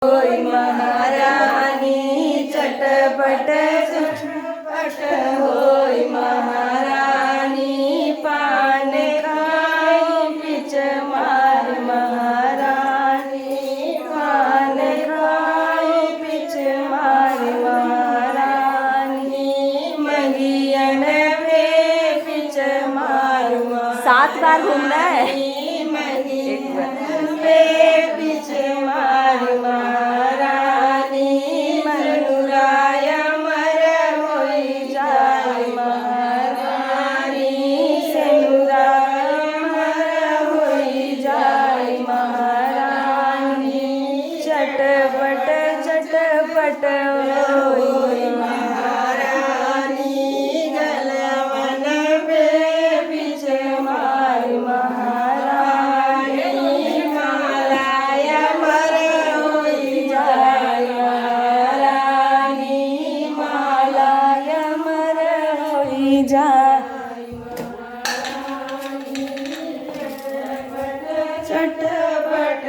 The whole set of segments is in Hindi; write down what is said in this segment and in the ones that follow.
होय महारानी चटपट चटपट होय महारानी पान खाई पिच मार महारानी पान खाई पिच मार महारानी मंगियन पे पिच मार 7 बार घूमना है। मंगियन पे पिच मार महारानी मनुराय मर होई जाय महारानी सेनुराय मर होई जाय महारानी चटपट चटपट होय महारानी गलवन पे पिच मार महारानी मालाय मर होई जाय महारानी मालाय मर होई जाय चटपट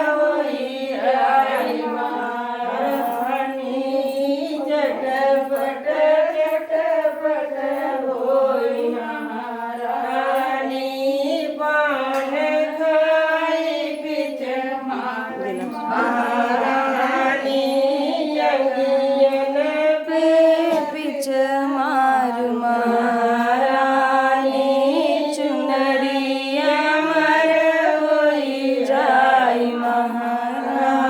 होई जाय महारानी चटपट चटपट होई महारानी पान खाई पिच मार महारानी जंगियन पे पिच मार महारानी चुनरिया मर होई जाय महारानी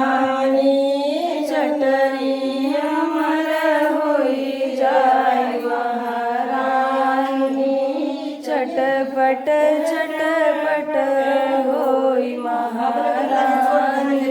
चटरिया मर होई जाय महारानी चटपट चटपट होय महारानी।